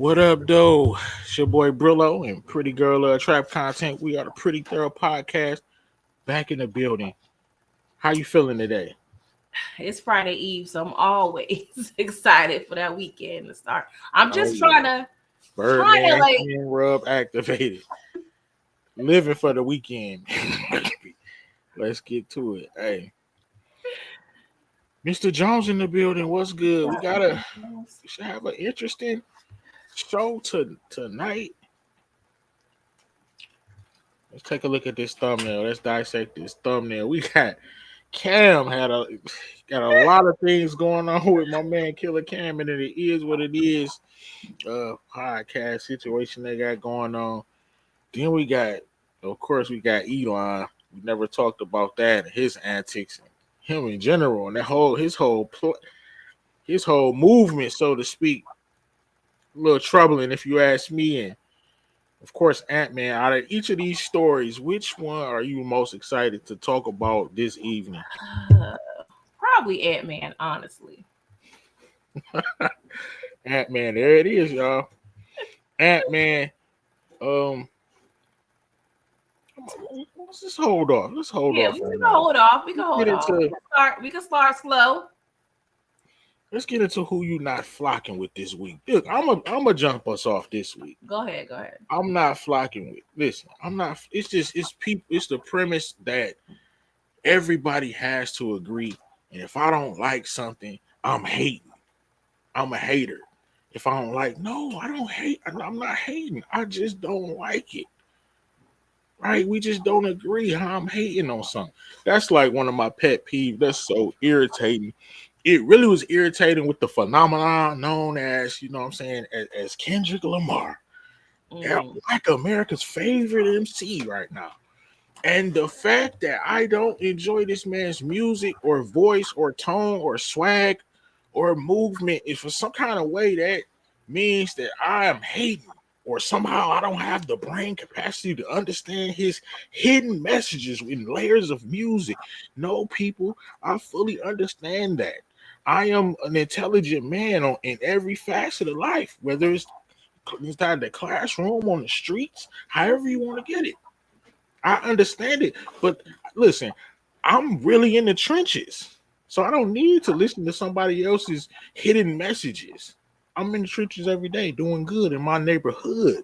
What up, though? It's your boy Brillo and Pretty Girl Trap Content. We are the Pretty Thorough Podcast back in the building. How you feeling today? It's Friday Eve, so I'm always excited for that weekend to start. I'm Oh just yeah, trying to Birdman like Hand Rub activated. Living for the weekend. Let's get to it. Hey, Mr. Jones in the building. What's good? We should have an interesting show tonight. Let's take a look at this thumbnail. Let's dissect this thumbnail. We got Cam got a lot of things going on with my man Killer Cam, and it is what it is. Podcast situation they got going on. Then of course, we got Elon. We never talked about that and his antics, and him in general, and his whole movement, so to speak. A little troubling, if you ask me. And of course, Ant-Man. Out of each of these stories, which one are you most excited to talk about this evening? uh, probably Ant-Man, honestly. Ant-Man, there it is, y'all. Ant-Man. Um, let's just hold off. Let's hold Yeah, off we on can that. hold off. We can Let's hold get off. into We can start slow. let's get into who you not flocking with this week. Look, I'm a jump us off this week. Go ahead. Go ahead. I'm not flocking with. Listen, I'm not. It's people. It's the premise that everybody has to agree. And if I don't like something, I'm hating. I'm a hater. If I don't like, no, I don't hate. I'm not hating. I just don't like it. Right? We just don't agree how I'm hating on something. That's like one of my pet peeves. That's so irritating. It really was irritating with the phenomenon known as, you know what I'm saying, as Kendrick Lamar. Yeah, Mm. like America's favorite MC right now. And the fact that I don't enjoy this man's music or voice or tone or swag or movement is for some kind of way that means that I am hating or somehow I don't have the brain capacity to understand his hidden messages in layers of music. No, people, I fully understand that. I am an intelligent man in every facet of life, whether it's inside the classroom, on the streets, however you want to get it. I understand it. But listen, I'm really in the trenches. So I don't need to listen to somebody else's hidden messages. I'm in the trenches every day doing good in my neighborhood.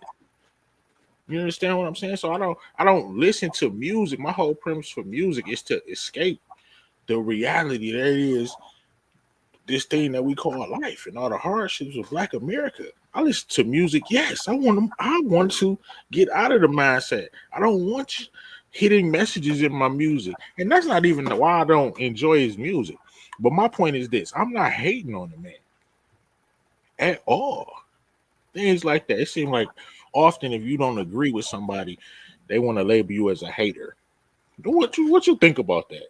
You understand what I'm saying? So I don't listen to music. My whole premise for music is to escape the reality that is this thing that we call life and all the hardships of Black America. I listen to music. Yes, I want to get out of the mindset. I don't want hitting messages in my music, and that's not even why I don't enjoy his music. But my point is this: I'm not hating on the man at all. Things like that. It seems like often if you don't agree with somebody, they want to label you as a hater. What you think about that?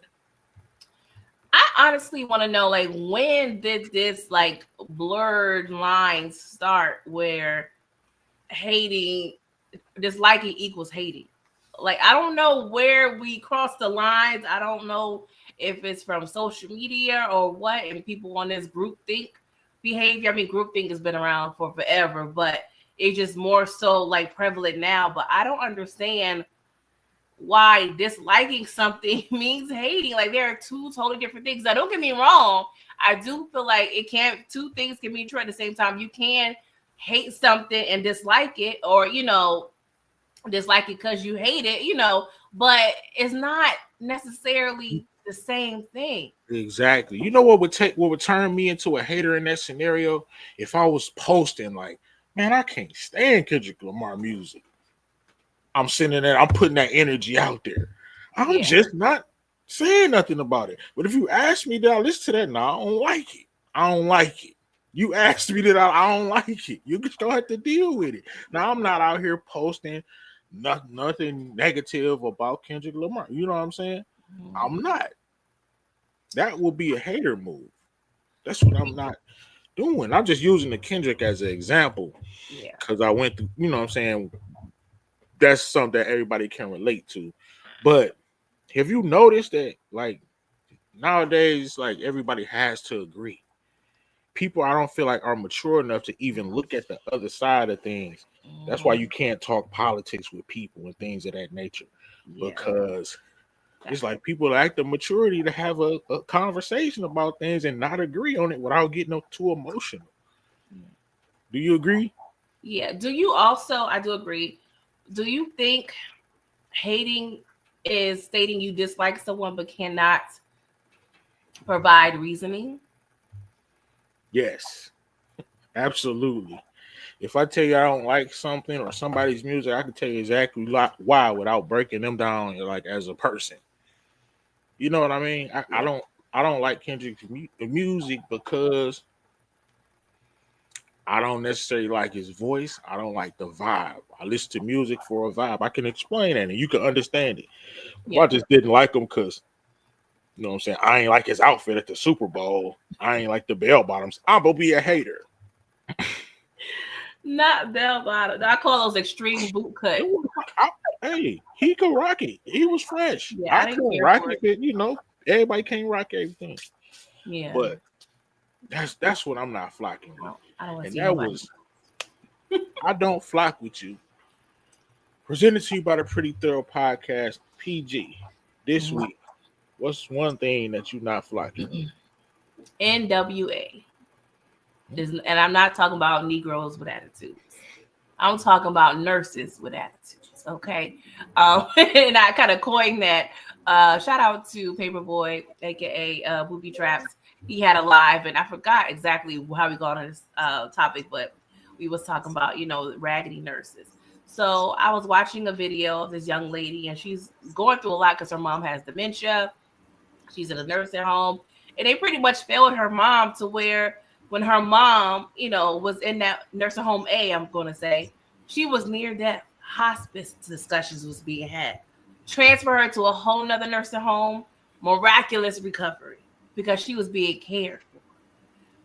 I honestly want to know, like, when did this like blurred lines start where hating, disliking equals hating? Like, I don't know where we cross the lines. I don't know if it's from social media or what, and people on this group think behavior. I mean, group think has been around for forever, but it's just more so like prevalent now. But I don't understand why disliking something means hating. Like, there are two totally different things. Now, don't get me wrong. I do feel like two things can be true at the same time. You can hate something and dislike it, or, dislike it because you hate it, but it's not necessarily the same thing. Exactly. You know what would turn me into a hater in that scenario if I was posting like, man, I can't stand Kendrick Lamar music. I'm sending that, I'm putting that energy out there. I'm Yeah. just not saying nothing about it. But if you ask me, that I listen to that? No, I don't like it. I don't like it. You asked me that I don't like it. You just don't have to deal with it. Now I'm not out here posting nothing negative about Kendrick Lamar. You know what I'm saying? I'm not. That will be a hater move. That's what I'm not doing. I'm just using the Kendrick as an example Yeah. because I went through, you know what I'm saying? That's something that everybody can relate to. But have you noticed that, like, nowadays, like, everybody has to agree? people I don't feel like are mature enough to even look at the other side of things. That's why you can't talk politics with people and things of that nature, because it's like people lack the maturity to have a conversation about things and not agree on it without getting too emotional. Do you agree? Yeah. Do you also? I do agree. Do you think hating is stating you dislike someone but cannot provide reasoning? Yes, absolutely. If I tell you I don't like something or somebody's music, I can tell you exactly why without breaking them down like as a person. You know what I mean? I don't like Kendrick's music because I don't necessarily like his voice. I don't like the vibe. I listen to music for a vibe. I can explain that and you can understand it. Well, I just didn't like him because, you know what I'm saying? I ain't like his outfit at the Super Bowl. I ain't like the bell bottoms. I'm going to be a hater. Not bell bottom. I call those extreme boot cut. Hey, he could rock it. He was fresh. Yeah, I I didn't couldn't care rock for it, it. but, everybody can't rock everything. Yeah. But that's what I'm not flocking with. I don't want to And see that nobody. was I Don't Flock With You. Presented to you by the Pretty Thorough Podcast, PG. This week, what's one thing that you're not flocking with? NWA. And I'm not talking about Negroes with attitudes. I'm talking about nurses with attitudes. Okay. And I kind of coined that. Shout out to Paperboy, aka Booby Traps. He had a live, and I forgot exactly how we got on this topic, but we was talking about, raggedy nurses. So I was watching a video of this young lady, and she's going through a lot because her mom has dementia. She's in a nursing home, and they pretty much failed her mom to where when her mom, was in that nursing home I'm going to say, she was near death. Hospice discussions was being had. Transfer her to a whole nother nursing home, miraculous recovery because she was being cared for.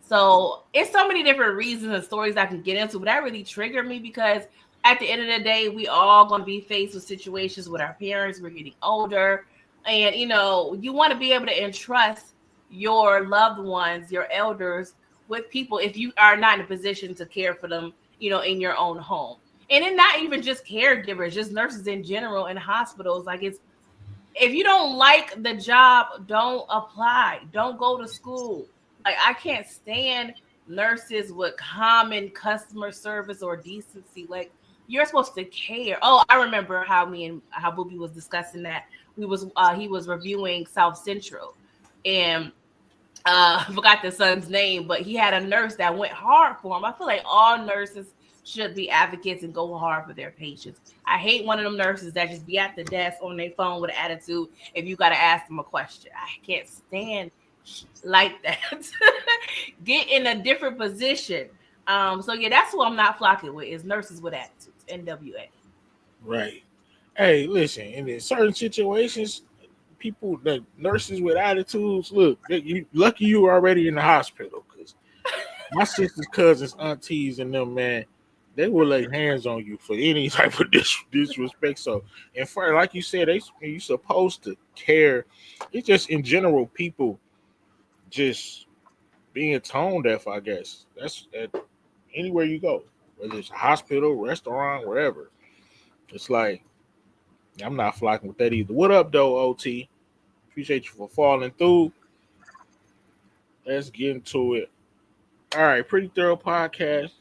So it's so many different reasons and stories I can get into, but that really triggered me because at the end of the day, we all going to be faced with situations with our parents. We're getting older, and you want to be able to entrust your loved ones, your elders, with people if you are not in a position to care for them, in your own home. And then not even just caregivers, just nurses in general in hospitals. Like, it's, if you don't like the job, don't apply. Don't go to school. Like, I can't stand nurses with common customer service or decency. Like, you're supposed to care. Oh, I remember how Booby was discussing that. He was reviewing South Central, and I forgot the son's name, but he had a nurse that went hard for him. I feel like all nurses should be advocates and go hard for their patients. I hate one of them nurses that just be at the desk on their phone with an attitude if you got to ask them a question. I can't stand like that. Get in a different position. So yeah, that's what I'm not flocking with is nurses with attitudes. NWA. Right. Hey, listen, in certain situations, people, the nurses with attitudes, look, you lucky you were already in the hospital because my sisters, cousins, aunties, and them, man, they will lay hands on you for any type of disrespect. So, and for like you said, you supposed to care. It's just in general, people just being tone deaf. I guess that's at anywhere you go, whether it's a hospital, restaurant, wherever. It's like I'm not flocking with that either. What up, though, OT? Appreciate you for falling through. Let's get into it. All right, Pretty Thorough Podcast.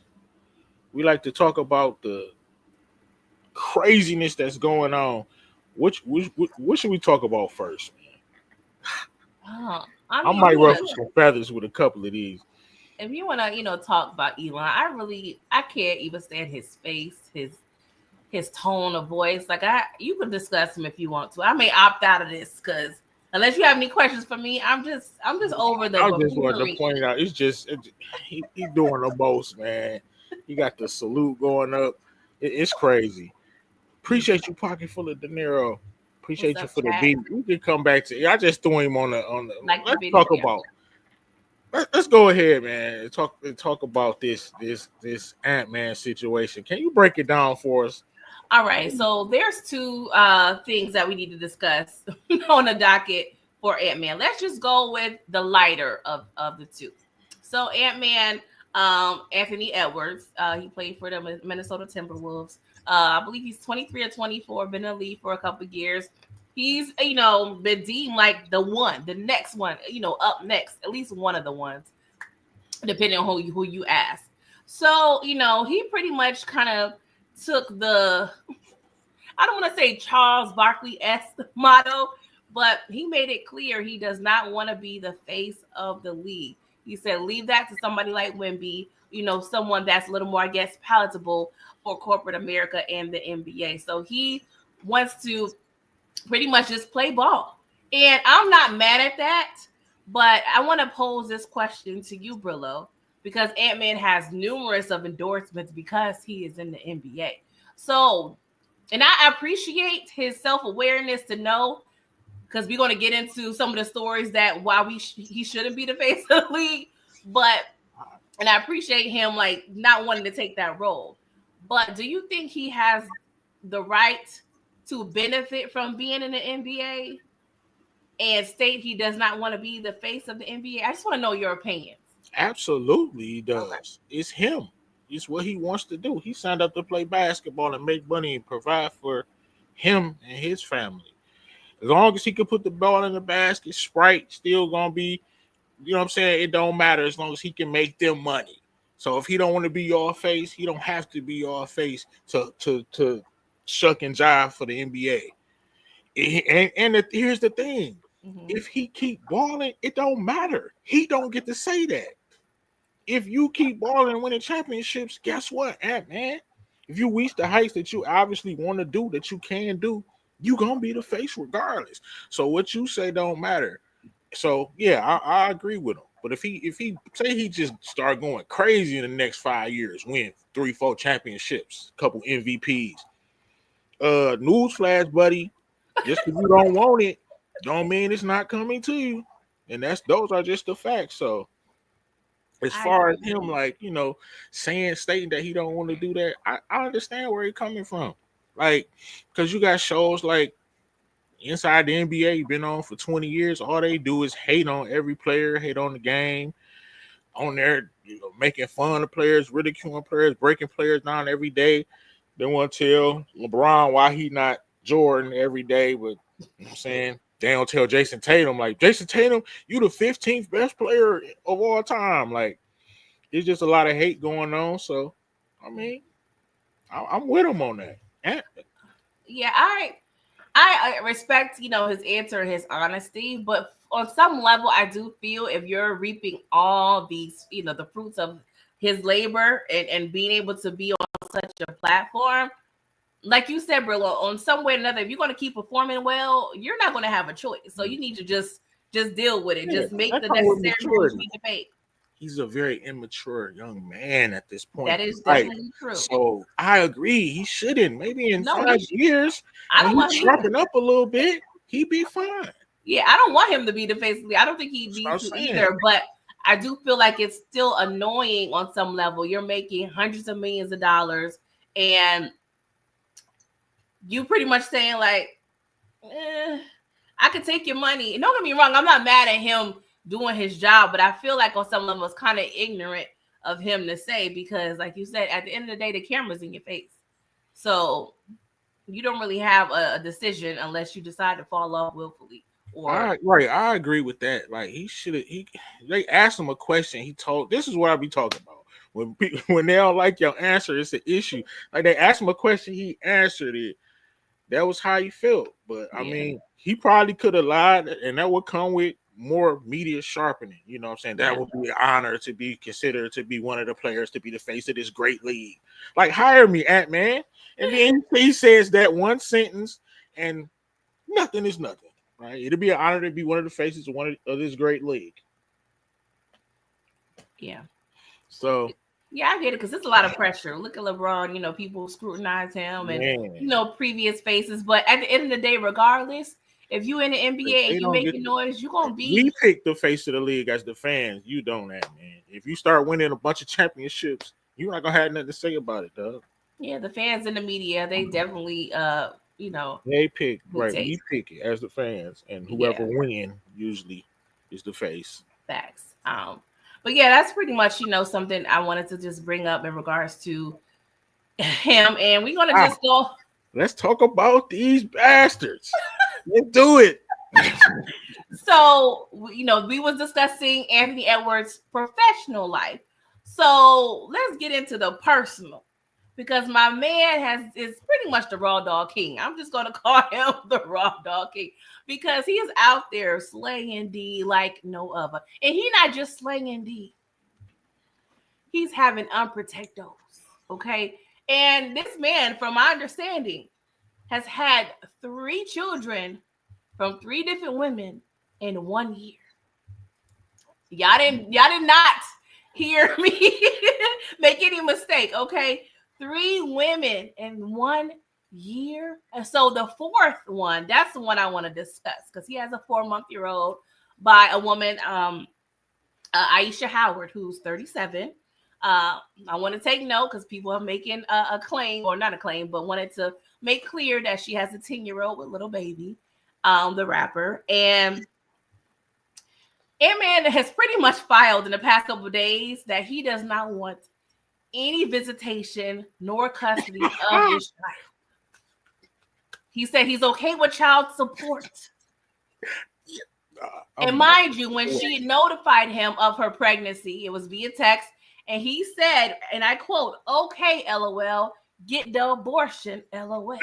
We like to talk about the craziness that's going on. What should we talk about first, man? I If might you wanna, ruffle some feathers with a couple of these. if you want to, talk about Elon, I can't even stand his face, his tone of voice. Like, you can discuss him if you want to. I may opt out of this because unless you have any questions for me, I'm just over the. I just wanted to point out he doing the most, man. He got the salute going up. It's crazy. Appreciate you, pocket full of De Niro. Appreciate you for the beat. We can come back to. I just threw him on the. Like let's talk about. Let's go ahead, man. And talk about this Ant-Man situation. Can you break it down for us? All right. So there's two things that we need to discuss on the docket for Ant-Man. Let's just go with the lighter of the two. So Ant-Man, Anthony Edwards, he played for the Minnesota Timberwolves. I believe he's 23 or 24, been in the league for a couple of years. He's, been deemed like the next one, up next, at least one of the ones, depending on who you ask. So, he pretty much kind of took the, I don't want to say Charles Barkley-esque motto, but he made it clear he does not want to be the face of the league. He said, leave that to somebody like Wemby, someone that's a little more, I guess, palatable for corporate America and the NBA. So he wants to pretty much just play ball. And I'm not mad at that, but I want to pose this question to you, Brillo, because Ant-Man has numerous of endorsements because he is in the NBA. So, and I appreciate his self-awareness to know, because we're going to get into some of the stories that why he shouldn't be the face of the league, but and I appreciate him like not wanting to take that role. But do you think he has the right to benefit from being in the NBA and state he does not want to be the face of the NBA? I just want to know your opinions. Absolutely, he does. Okay. It's him. It's what he wants to do. He signed up to play basketball and make money and provide for him and his family. As long as he can put the ball in the basket, Sprite still gonna be, you know what I'm saying? It don't matter as long as he can make them money. So if he don't want to be your face, he don't have to be your face to shuck and jive for the NBA. Here's the thing: Mm-hmm. if he keep balling, it don't matter. He don't get to say that. If you keep balling and winning championships, guess what, man? If you reach the heights that you obviously want to do, that you can do, you gonna be the face regardless. So what you say don't matter. So yeah, I agree with him. But if he say he just start going crazy in the next 5 years, win 3, 4 championships, couple MVPs. Newsflash, buddy. Just because you don't want it, don't mean it's not coming to you. And those are just the facts. So as I far as agree. him, like, stating that he don't want to do that, I understand where he's coming from. Like, because you got shows like Inside the NBA, been on for 20 years. All they do is hate on every player, hate on the game, on there, making fun of players, ridiculing players, breaking players down every day. They want to tell LeBron why he not Jordan every day, but you know what I'm saying, they don't tell Jason Tatum, like, Jason Tatum, you the 15th best player of all time. Like, it's just a lot of hate going on. So, I mean, I'm with him on that. And Yeah, I respect, his answer, his honesty, but on some level, I do feel if you're reaping all these, the fruits of his labor and being able to be on such a platform, like you said, Brillo, on some way or another, if you're going to keep performing well, you're not going to have a choice. So you need to just deal with it. yeah, Just make that the comes with necessary moves you maturity. need to make. He's a very immature young man at this point That in is life. definitely true. So I agree. He shouldn't. Maybe in No, 5 years, I when don't he want him either. sharpen up a little bit, he'd be fine. Yeah, I don't want him to be the face of the league. I don't think he That's what I'm needs to saying. either, but I do feel like it's still annoying on some level. You're making hundreds of millions of dollars and you pretty much saying like, I could take your money. And don't get me wrong, I'm not mad at him doing his job, but I feel like on some level it's kind of ignorant of him to say because, like you said, at the end of the day, the camera's in your face. So you don't really have a decision unless you decide to fall off willfully. Or I agree with that. Like, he should have. They asked him a question. He told. This is what I be talking about. When people, when they don't like your answer, it's an issue. Like, they asked him a question, he answered it. That was how he felt. But I yeah, mean, he probably could have lied, and that would come with more media sharpening. You know what I'm saying? That yeah. would be an honor to be considered to be one of the players to be the face of this great league. Like, hire me, Ant Man. And then he says that one sentence, and nothing is nothing. Right? It'll be an honor to be one of the faces of of this great league. Yeah. So, Yeah, I get it because it's a lot of pressure. Look at LeBron, people scrutinize him and man, previous faces. But at the end of the day, regardless, if you in the NBA they and you don't get. making noise, you're gonna We be. pick the face of the league as the fans. You don't, that man. If you start winning a bunch of championships, you're not gonna have nothing to say about it, dog. Yeah, the fans in the media, they definitely They pick, right. dictate. We pick it as the fans, and whoever Yeah, win usually is the face. facts. But yeah, that's pretty much, something I wanted to just bring up in regards to him. And we're going to just go. Let's talk about these bastards. Let's do it. So, we was discussing Anthony Edwards' professional life. So let's get into the personal, because my man is pretty much the raw dog king. I'm just gonna call him the raw dog king because he is out there slaying D like no other, and he not just slaying D. He's having unprotected, okay? And this man, from my understanding, has had 3 children from 3 different women in 1 year. Y'all did not hear me make any mistake, okay? 3 women in 1 year. And so the 4th one, that's the one I want to discuss, because he has a 4-month-old by a woman, Aisha Howard, who's 37. I want to take note because people are making a claim, or not a claim, but wanted to make clear that she has a 10-year-old with Lil Baby, the rapper. And Ant-Man has pretty much filed in the past couple of days that he does not want any visitation nor custody of his child. He said he's okay with child support. And mind you, when she notified him of her pregnancy, it was via text, and he said, and I quote, "Okay, LOL, get the abortion, LOL."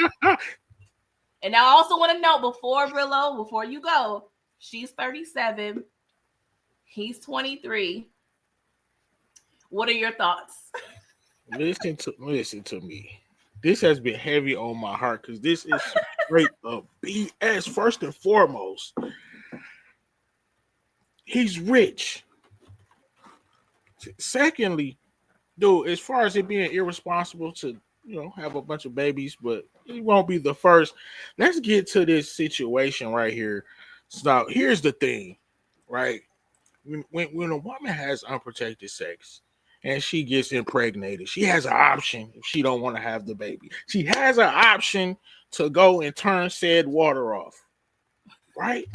And I also want to note, before you go, she's 37. He's 23. What are your thoughts? Listen to me. This has been heavy on my heart because this is straight up BS. First and foremost, he's rich. Secondly, dude, as far as it being irresponsible to, have a bunch of babies, but he won't be the first. Let's get to this situation right here. So here's the thing, right? When a woman has unprotected sex and she gets impregnated, she has an option if she don't want to have the baby. She has an option to go and turn said water off, right?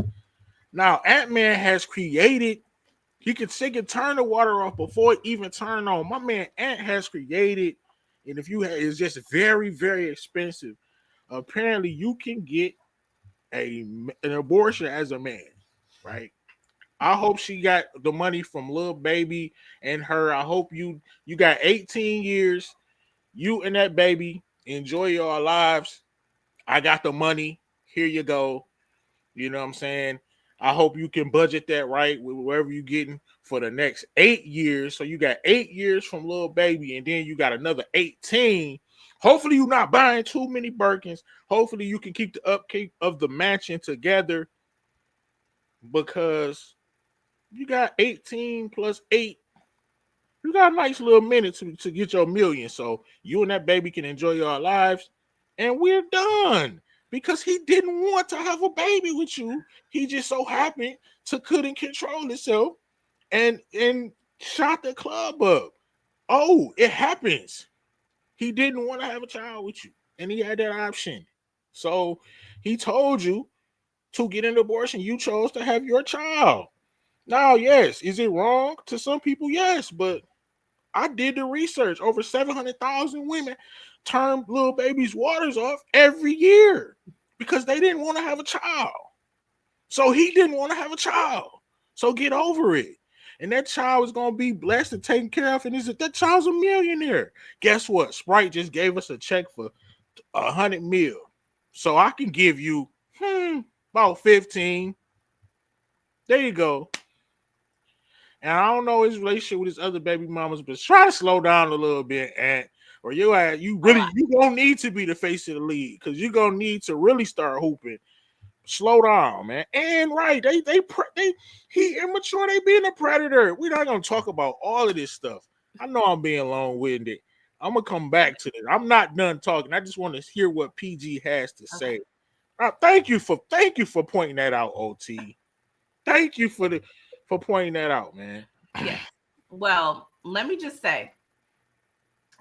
Now, Ant-Man has created, he can turn the water off before it even turn on. My man Ant has created, and if you have, it's just very, very expensive. Apparently, you can get an abortion as a man, right? I hope she got the money from Lil Baby and her. I hope you got 18 years. You and that baby enjoy your lives. I got the money. Here you go. You know what I'm saying? I hope you can budget that right with wherever you're getting for the next 8 years. So you got 8 years from Lil Baby, and then you got another 18. Hopefully you're not buying too many Birkins. Hopefully you can keep the upkeep of the mansion together, because you got 18 plus 8. You got a nice little minute to get your million. So you and that baby can enjoy your lives, and we're done. Because he didn't want to have a baby with you. He just so happened to couldn't control himself and shot the club up. Oh, it happens. He didn't want to have a child with you, and he had that option. So he told you to get an abortion. You chose to have your child. Now, yes, is it wrong to some people? Yes, but I did the research. Over 700,000 women turn Lil Baby's waters off every year because they didn't want to have a child. So he didn't want to have a child. So get over it. And that child is going to be blessed and taken care of. And that child's a millionaire. Guess what? Sprite just gave us a check for 100 mil. So I can give you about 15. There you go. And I don't know his relationship with his other baby mamas, but try to slow down a little bit, or you gonna need to be the face of the league, because you're gonna need to really start hooping. Slow down, man. And right, he immature, they being a predator. We're not gonna talk about all of this stuff. I know I'm being long-winded. I'm gonna come back to this. I'm not done talking. I just want to hear what PG has to say. Thank you for pointing that out, OT. Thank you for pointing that out, man. Yeah. Well, let me just say,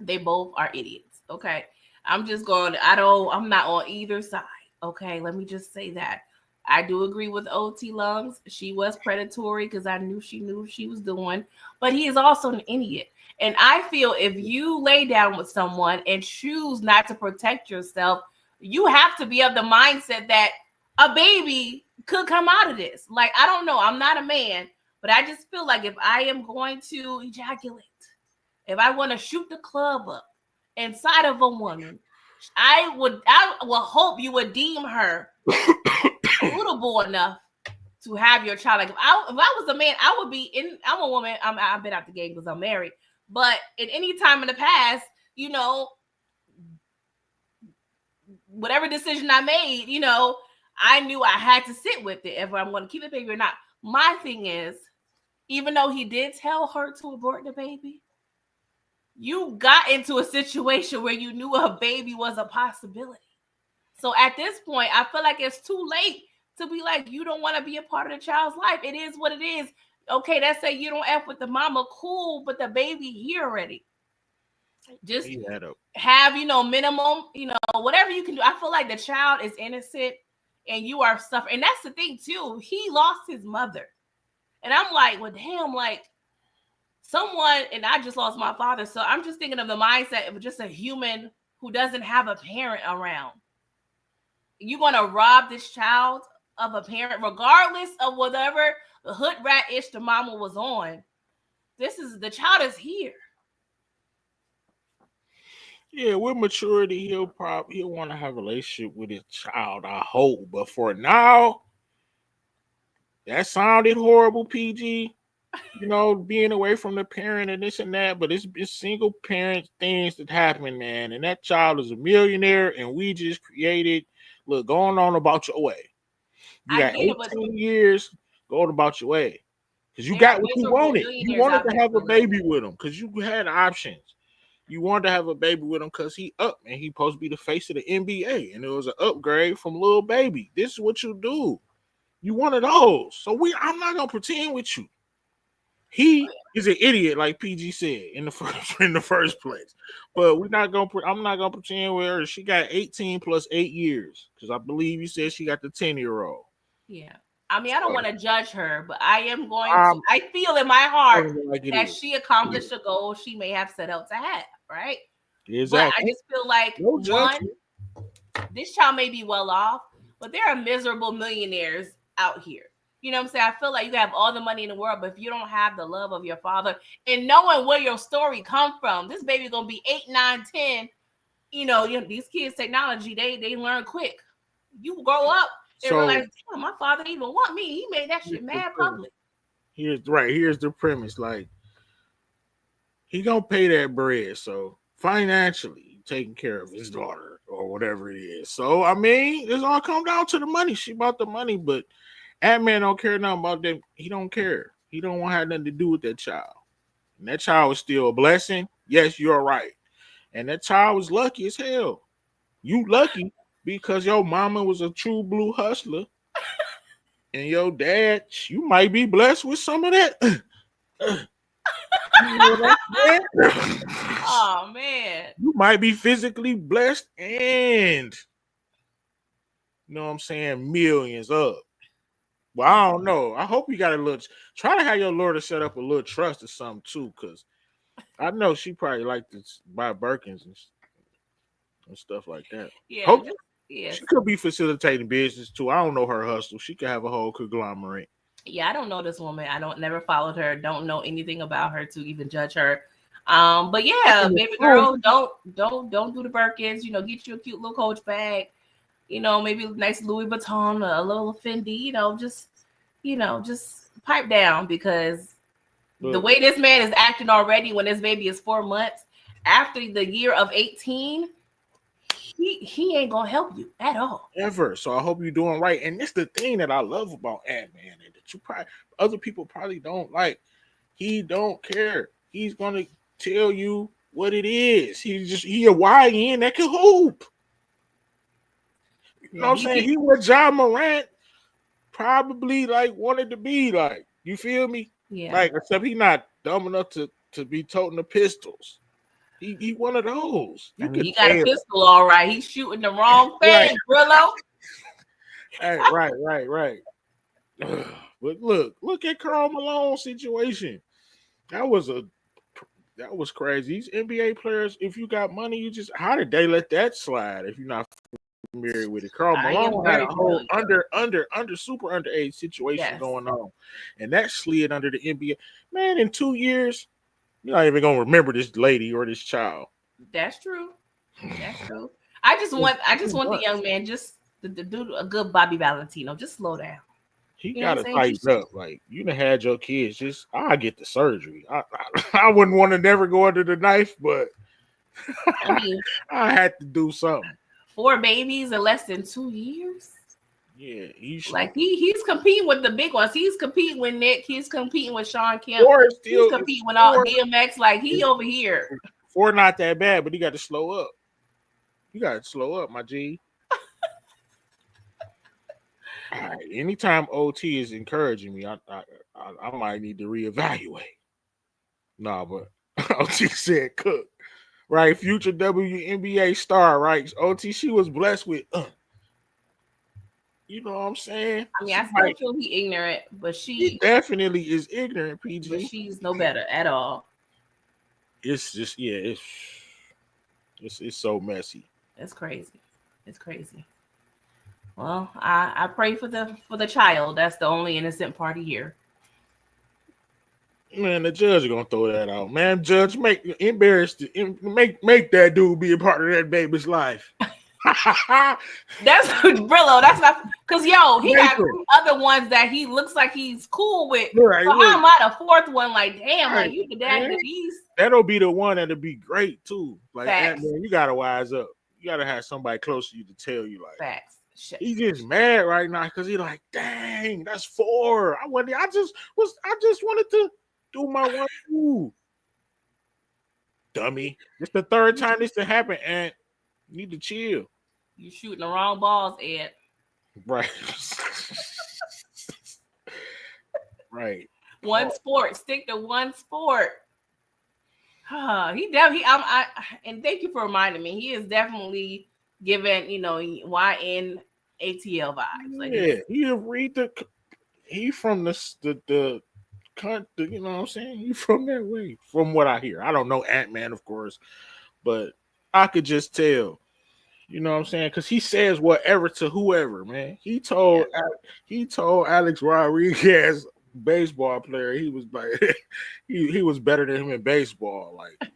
they both are idiots. Okay. I'm not on either side. Okay. Let me just say that. I do agree with OT Lungs. She was predatory because I knew she was doing, but he is also an idiot. And I feel if you lay down with someone and choose not to protect yourself, you have to be of the mindset that a baby could come out of this. Like, I don't know. I'm not a man, but I just feel like if I am going to ejaculate, if I want to shoot the club up inside of a woman, I will hope you would deem her suitable enough to have your child. Like if I was a man, I would be in. I'm a woman. I've been out the game because I'm married. But at any time in the past, you know, whatever decision I made, you know, I knew I had to sit with it if I'm going to keep the baby or not. My thing is, even though he did tell her to abort the baby, you got into a situation where you knew a baby was a possibility. So at this point, I feel like it's too late to be like, you don't want to be a part of the child's life. It is what it is. Okay, let's say you don't F with the mama, cool, but the baby here already. Just have, you know, minimum, you know, whatever you can do. I feel like the child is innocent and you are suffering. And that's the thing too. He lost his mother. And I'm like, well, damn, like someone, and I just lost my father. So I'm just thinking of the mindset of just a human who doesn't have a parent around. You're going to rob this child of a parent, regardless of whatever the hood rat-ish the mama was on. The child is here. Yeah, with maturity, he'll want to have a relationship with his child, I hope. But for now, that sounded horrible, PG. You know, being away from the parent and this and that, but it's single parent things that happen, man. And that child is a millionaire, and we just created, look, going on about your way. You got 18 years going about your way because you got what you wanted. You wanted to have a baby with him because you had options. You wanted to have a baby with him because he up and he supposed to be the face of the NBA, and it was an upgrade from Lil Baby. This is what you do. You wanted those, so I'm not gonna pretend with you. He is an idiot, like PG said in the first place. But I'm not gonna pretend with her. She got 18 plus 8 years because I believe you said she got the 10-year-old. Yeah, I mean, I don't want to judge her, but I am going to. I feel in my heart that she accomplished a goal she may have set out to have. Right? Exactly. But I just feel like this child may be well off, but there are miserable millionaires out here. You know what I'm saying? I feel like you have all the money in the world, but if you don't have the love of your father and knowing where your story come from, this baby gonna be 8, 9, 10. You know these kids' technology, they learn quick. You grow up and realize, damn, my father didn't even want me. He made that shit mad public. Here's the premise. Like, he gonna pay that bread, so financially taking care of his daughter or whatever it is. So I mean, it's all come down to the money. She about the money, but Ant-Man don't care nothing about them. He don't care. He don't want to have nothing to do with that child. And that child was still a blessing. Yes, you're right. And that child was lucky as hell. You lucky because your mama was a true blue hustler. And your dad, you might be blessed with some of that. You know what I'm saying? Oh man. You might be physically blessed and, you know what I'm saying, millions up. Well, I don't know. I hope you got a little. Try to have your Lord set up a little trust or something too, because I know she probably like to buy Birkins and stuff like that. Yeah, she could be facilitating business too. I don't know her hustle. She could have a whole conglomerate. Yeah, I don't know this woman. I never followed her. Don't know anything about her to even judge her. But yeah, baby girl, don't do the Birkins. You know, get you a cute little Coach bag. You know, maybe a nice Louis Vuitton, a little Fendi. You know, just pipe down because the way this man is acting already, when this baby is 4 months after the year of 18. He ain't gonna help you at all. Ever. So I hope you're doing right. And it's the thing that I love about Ant-Man that you probably other people probably don't like. He don't care. He's gonna tell you what it is. He a YN that can hoop. You know what I'm saying? He was Ja Morant probably like wanted to be like. You feel me? Yeah. Like, except he not dumb enough to be toting the pistols. He one of those. He got a pistol, all right. He's shooting the wrong thing, Brillo. Right. But look at Karl Malone's situation. That was a that was crazy. These NBA players, if you got money, you just how did they let that slide? If you're not familiar with it, Karl I am Malone had a very whole familiar. under super underage situation Yes, going on, and that slid under the NBA. Man, in 2 years, you're not even gonna remember this lady or this child. that's true. That's true. I just want the young man just to do a good Bobby Valentino. Just slow down. He You know what gotta I'm saying? tighten up. Like you done had your kids. Just I get the surgery. I wouldn't want to never go under the knife, but I mean, I had to do something. 4 babies in less than 2 years. Yeah, you should. Like he's competing with the big ones. He's competing with Nick. He's competing with Sean Kemp. Or it's He's still competing with all DMX. Like he over here. Four not that bad, but you got to slow up. You got to slow up, my G. All right. Anytime OT is encouraging me, I might need to reevaluate. Nah, but OT said cook. Right, future WNBA star, right? OT, she was blessed with, you know what I'm saying? I mean, I still feel he ignorant, but he definitely is ignorant, PG. But she's no better at all. It's just, yeah, it's so messy. It's crazy. It's crazy. Well, I pray for the child. That's the only innocent party here. Man, the judge is gonna throw that out. Man, judge, make that dude be a part of that baby's life. That's Brillo. That's not because he got 3 other ones that he looks like he's cool with. Right, so how am I the 4th one? Like, damn, right, like you the dad of these. That'll be the one that'll be great too. Like, man, you gotta wise up. You gotta have somebody close to you to tell you, like, facts. He's just mad right now because he's like, dang, that's 4. I just wanted to do my one move. Dummy. It's the 3rd time this to happen, and you need to chill. You shooting the wrong balls, Ed. Right. Right. One sport. Stick to one sport. And thank you for reminding me. He is definitely giving, YN ATL vibes. Like, yeah, he from the you know what I'm saying? He from that way, from what I hear. I don't know Ant-Man, of course, but I could just tell. You know what I'm saying? Because he says whatever to whoever, man. He told Alex Rodriguez, baseball player, he was like he was better than him in baseball, like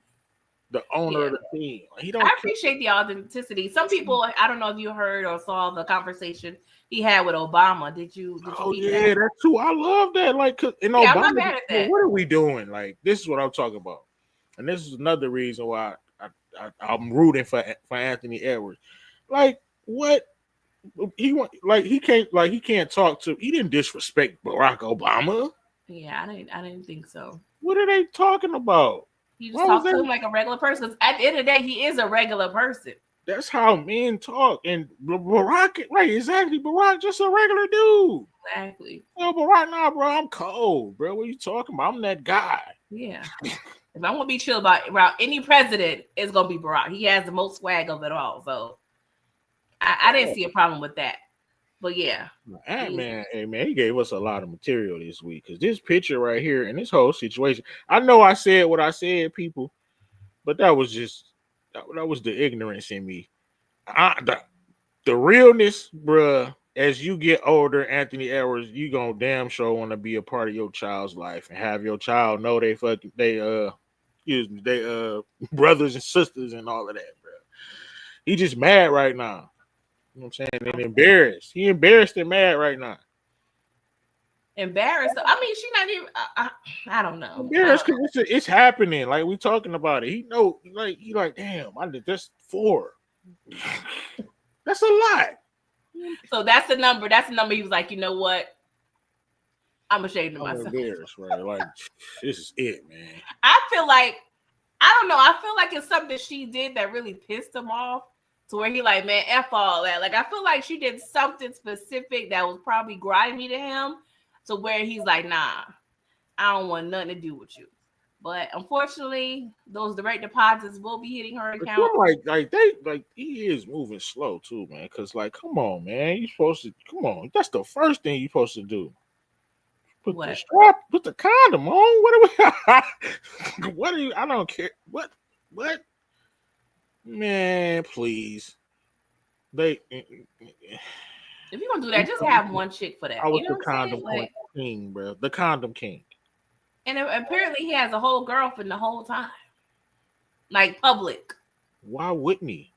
the owner of the team. I appreciate the authenticity. Some people, I don't know if you heard or saw the conversation he had with Obama. Did you that too. I love that. Like, Obama, I'm not mad at that. What are we doing? Like, this is what I'm talking about, and this is another reason why I'm rooting for Anthony Edwards. Like, what he can't talk to. He didn't disrespect Barack Obama. Yeah, I didn't think so. What are they talking about? He just talks to him like a regular person. At the end of the day, he is a regular person. That's how men talk. And Barack, right? Exactly. Barack, just a regular dude. Exactly. No, Barack, nah, bro. I'm cold, bro. What are you talking about? I'm that guy. Yeah. If I want to be chill about any president, it's gonna be Barack. He has the most swag of it all. So I didn't see a problem with that. But yeah. Man, he gave us a lot of material this week because this picture right here and this whole situation. I know I said what I said, people, but that was the ignorance in me. The realness, bruh. As you get older, Anthony Edwards, you gonna damn sure want to be a part of your child's life and have your child know they brothers and sisters and all of that, bro. He just mad right now. You know what I'm saying? And embarrassed. He embarrassed and mad right now. Embarrassed? I mean, she not even. I don't know. Embarrassed because it's happening. Like, we talking about it. He know. Like, he like, damn. I did this 4. That's a lot. So that's the number. That's the number. He was like, you know what? I'm ashamed of myself. Embarrassed, right? Like, this is it, man. I feel like, I don't know. I feel like it's something she did that really pissed him off. To where he like, man, F all that. Like, I feel like she did something specific that was probably grimy to him. To where he's like, nah, I don't want nothing to do with you. But unfortunately, those direct deposits will be hitting her But account. he is moving slow too, man. Cause like, come on, man, you supposed to come on. That's the first thing you supposed to do. Put the What? strap, put the condom on. What are we? What are you? I don't care. What? Man, please. They. If you're gonna do that, just have one chick for I that. was You know the what I'm saying? condom Like, king, bro. The condom king. and apparently he has a whole girlfriend the whole time, like public. Why wouldn't he?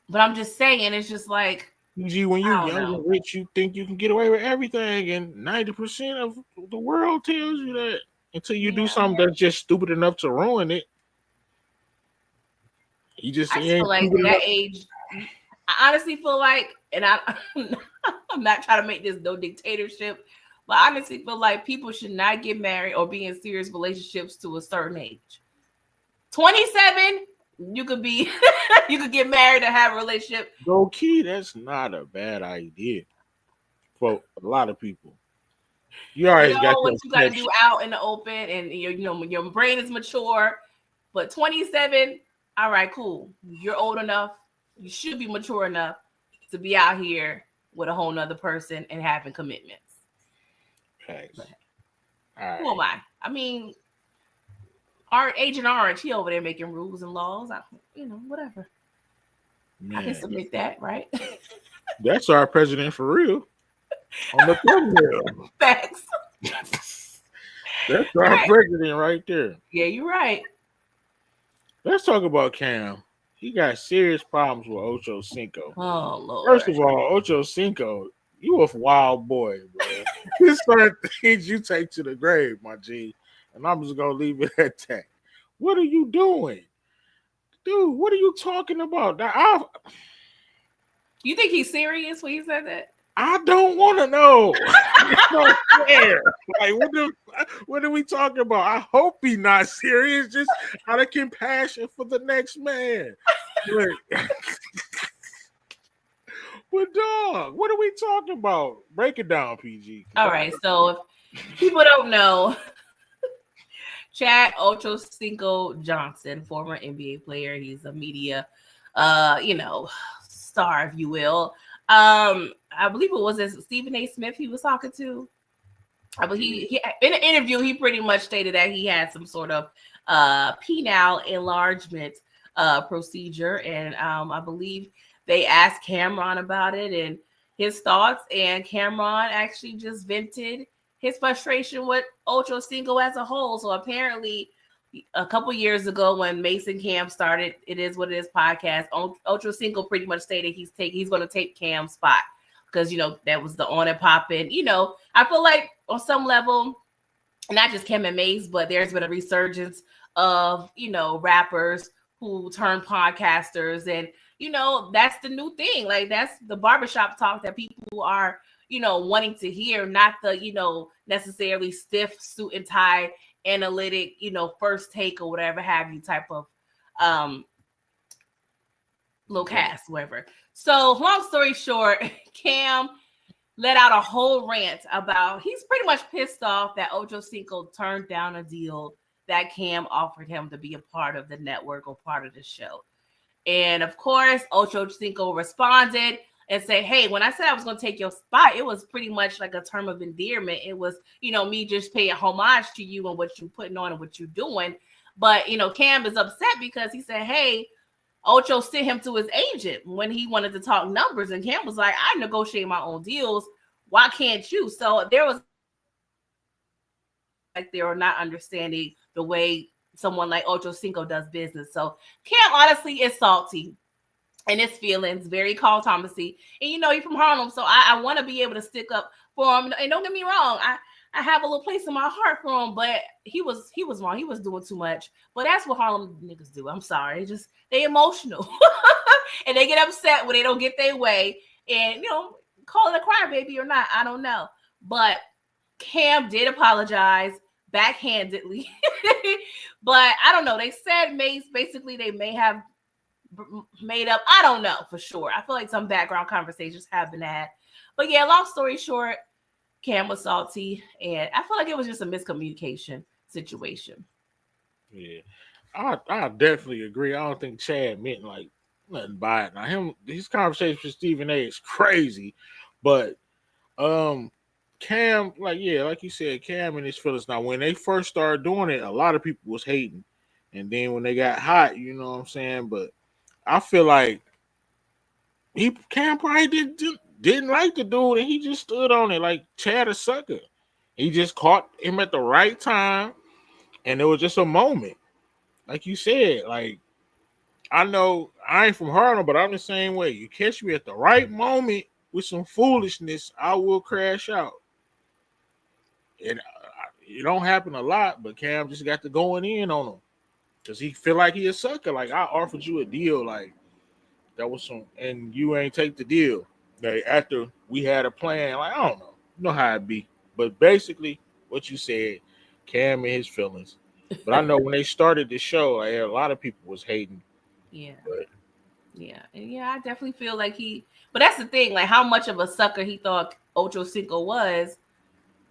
But I'm just saying, it's just like Gee, when you I don't young know. and rich, you think you can get away with everything, and 90% of the world tells you that until you do Yeah, something that's just stupid enough to ruin it. He just I just ain't feel like stupid that enough. age. I honestly feel like, and I'm not trying to make this no dictatorship, but I honestly feel like people should not get married or be in serious relationships to a certain age. 27, you could be, you could get married and have a relationship. Low key, that's not a bad idea for a lot of people. You You always got know what your you got to do exception. out in the open, and your brain is mature. But 27, all right, cool. You're old enough. You should be mature enough to be out here with a whole nother person and having commitments. Thanks. But All who am right, I? I mean, our Agent Orange, he over there making rules and laws. Whatever. I can man. submit that, right? That's our president for real. On the thumbnail. Facts. That's our Right. president right there. Yeah, you're right. Let's talk about Cam. He got serious problems with Ocho Cinco. Oh First Lord. of all, Ocho Cinco, you a wild boy, bro. This certain things you take to the grave, my G. And I'm just gonna leave it at that. What are you doing? Dude, what are you talking about? You think he's serious when he said that? I don't want to know. I don't care. Like, what are we talking about? I hope he's not serious. Just out of compassion for the next man. Like, but dog, what are we talking about? Break it down, PG. All right. So if people don't know, Chad Ochocinco Johnson, former NBA player, he's a media, star, if you will. I believe it was Stephen A. Smith he was talking to. I believe he in an interview he pretty much stated that he had some sort of penile enlargement procedure, and I believe they asked Cameron about it and his thoughts, and Cameron actually just vented his frustration with Ocho Cinco as a whole. So apparently, a couple years ago when Mason Cam started It Is What It Is podcast, Ocho Cinco pretty much stated he's going to take Cam's spot because that was the on and popping. I feel like on some level, not just Cam and Mace, but there's been a resurgence of rappers who turn podcasters, and that's the new thing. Like that's the barbershop talk that people are wanting to hear, not the necessarily stiff suit and tie analytic first take or whatever have you type of low cast, whatever. So long story short, Cam let out a whole rant about he's pretty much pissed off that Ocho Cinco turned down a deal that Cam offered him to be a part of the network or part of the show. And of course, Ocho Cinco responded and said, hey, when I said I was going to take your spot, it was pretty much like a term of endearment. It was, me just paying homage to you and what you're putting on and what you're doing. But, Cam is upset because he said, hey, Ocho sent him to his agent when he wanted to talk numbers. And Cam was like, I negotiate my own deals. Why can't you? So there was like they were not understanding the way someone like Ocho Cinco does business. So Cam honestly is salty and his feelings, very Carl Thomasy. And he's from Harlem, so I want to be able to stick up for him. And don't get me wrong, I have a little place in my heart for him, but he was wrong. He was doing too much. But that's what Harlem niggas do. I'm sorry. They emotional. And they get upset when they don't get their way. And call it a crybaby or not, I don't know. But Cam did apologize backhandedly. But I don't know. They said Mace basically they may have made up. I don't know for sure. I feel like some background conversations have been had. But yeah, long story short, Cam was salty, and I feel like it was just a miscommunication situation. Yeah, I definitely agree. I don't think Chad meant like nothing by it. Now his conversation with Stephen A is crazy, but um, Cam, like yeah, like you said, Cam and his feelings. Now when they first started doing it, a lot of people was hating, and then when they got hot, you know what I'm saying. But I feel like he Cam probably didn't like the dude, and he just stood on it like Chad a sucker. He just caught him at the right time, and it was just a moment, like you said. Like I know I ain't from Harlem, but I'm the same way. You catch me at the right moment with some foolishness, I will crash out. And it don't happen a lot, but Cam just got to going in on him because he feel like he a sucker. Like I offered you a deal, like that was some, and you ain't take the deal. Like after we had a plan, like I don't know, you know how it be. But basically, what you said, Cam and his feelings. But I know when they started the show, like, a lot of people was hating. Yeah. But Yeah, and yeah, I definitely feel like he. But that's the thing, like how much of a sucker he thought Ocho Cinco was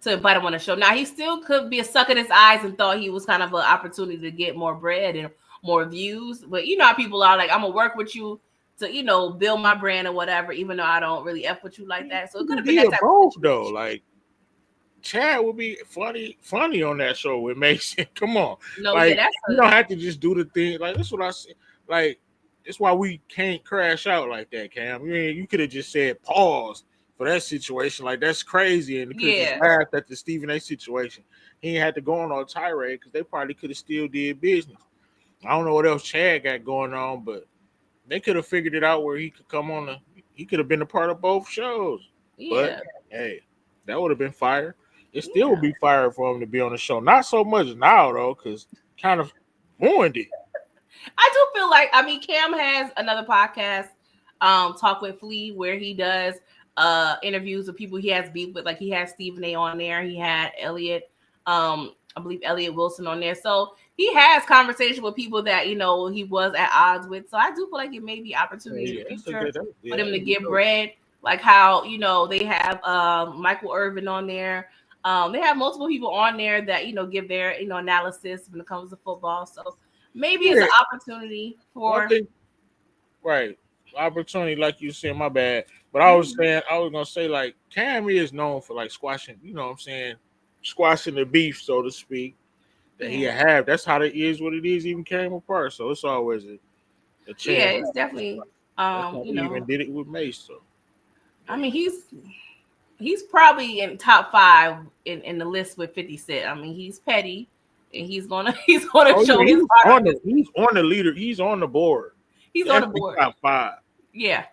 to invite him on the show. Now he still could be a sucker in his eyes and thought he was kind of an opportunity to get more bread and more views. But you know how people are like, I'm gonna work with you to build my brand or whatever, even though I don't really f with you like that. So it could he have been that did type of both though. situation. Like Chad would be funny on that show with Mason. Come on, No, yeah, like that's you don't have to just do the thing. Like that's what I say. Like that's why we can't crash out like that, Cam. You could have just said pause for that situation. Like that's crazy, and you could have just yeah, laughed at the Stephen A. situation. He ain't had to go on a tirade because they probably could have still did business. I don't know what else Chad got going on, but they could have figured it out where he could come on. He could have been a part of both shows. But yeah, hey, that would have been fire. It still would yeah. be fire for him to be on the show. Not so much now though, because kind of ruined it. I do feel like Cam has another podcast, Talk with Flea, where he does interviews with people he has beef with. Like he has Stephen A on there. He had Elliot, I believe Elliot Wilson on there. So he has conversation with people that he was at odds with. So I do feel like it may be Oh, opportunity in the yeah, that's a future good. for Yeah, them to that'd be get dope. bread. Like how they have Michael Irvin on there. They have multiple people on there that give their analysis when it comes to football. So maybe it's Yeah, an opportunity one for. thing, right? Opportunity, like you said, my bad. But Mhm. I was gonna say, like Camry is known for like squashing. You know what I'm saying? Squashing the beef, so to speak. That he Yeah, have. That's how it is. What it is even came apart. So it's always a yeah, chance. it's definitely. That's how he even did it with Mace. So I yeah. mean, he's probably in top five in the list with 50 Cent. I mean, he's petty, and he's gonna Oh show yeah, his heart on his. he's on the leader. He's on the board. He's on the Definitely board. top five. Yeah,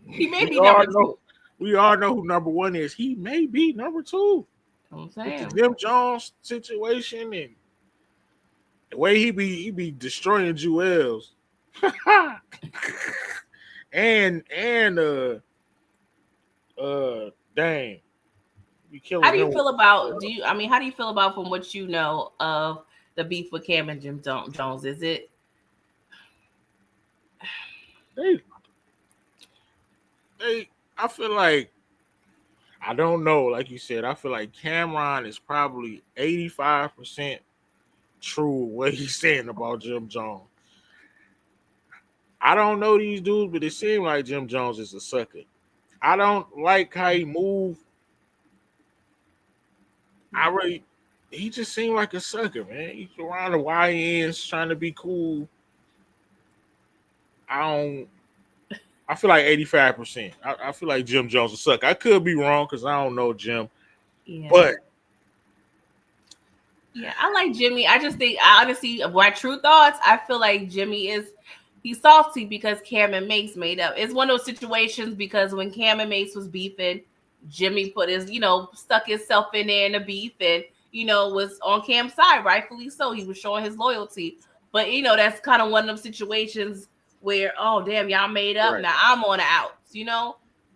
he may We be all number know. two. We all know who number one is. He may be number two You know what I'm with the saying. Jim Jones situation and the way he be destroying jewels. and dang, be How killing do you him. feel about? How do you feel about from what you know of the beef with Cam and Jim Jones? Is it? They they I feel like I don't know. Like you said, I feel like Cameron is probably 85% true what he's saying about Jim Jones. I don't know these dudes, but it seems like Jim Jones is a sucker. I don't like how he move. I really, he just seemed like a sucker, man. He's around the YNs trying to be cool. I don't. I feel like 85%. I feel like Jim Jones is a sucker. I could be wrong because I don't know Jim, Yeah. but Yeah, I like Jimmy. I just think, I honestly, of my true thoughts, I feel like Jimmy he's salty because Cam and Mace made up. It's one of those situations because when Cam and Mace was beefing, Jimmy put his, stuck himself in there in the beef and, was on Cam's side, rightfully so. He was showing his loyalty. But, that's kind of one of them situations where, oh, damn, y'all made up. right. Now I'm on the outs.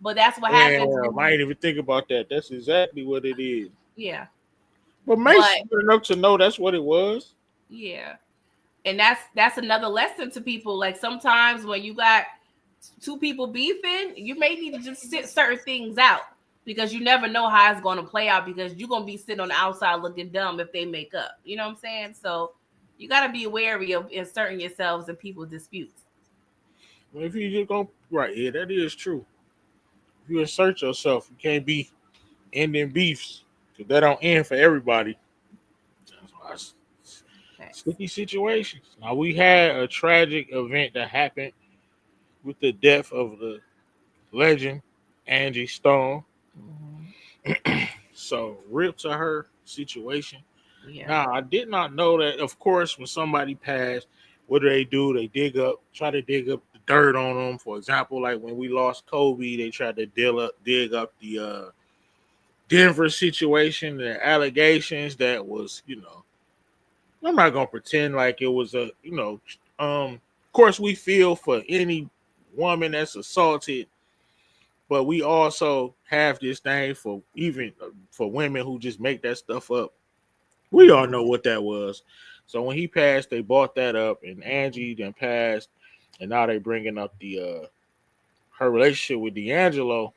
But that's what happens. Damn, I ain't even think about that. That's exactly what it is. Yeah. But But, Mace good enough to know that's what it was. yeah. And that's another lesson to people. Like sometimes when you got two people beefing, you may need to just sit certain things out because you never know how it's going to play out because you're going to be sitting on the outside looking dumb if they make up. You know what I'm saying? So You got to be wary of inserting yourselves in people's disputes. If you just go right, yeah, that is true. If you insert yourself, you can't be ending beefs because that don't end for everybody. That's why Facts. sticky situations. Now we had a tragic event that happened with the death of the legend Angie Stone. Mhm. So rip to her situation. Yeah. Now I did not know that. Of course, when somebody passed, what do? They try to dig up the dirt on them. For example, like when we lost Kobe, they tried to dig up the Denver situation, the allegations that was, I'm not gonna pretend like it was of course we feel for any woman that's assaulted, but we also have this thing for even for women who just make that stuff up. We all know what that was. So when he passed, they bought that up, and Angie then passed, and now they bringing up the her relationship with D'Angelo,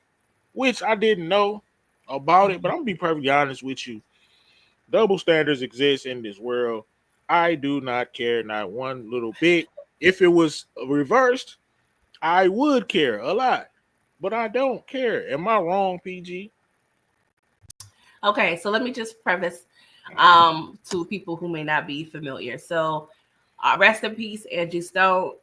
which I didn't know about it, but I'm gonna be perfectly honest with you. Double standards exist in this world. I do not care, not one little bit. If it was reversed, I would care a lot, but I don't care. Am I wrong, PG? Okay, so let me just preface to people who may not be familiar. So, rest in peace, Angie Stone.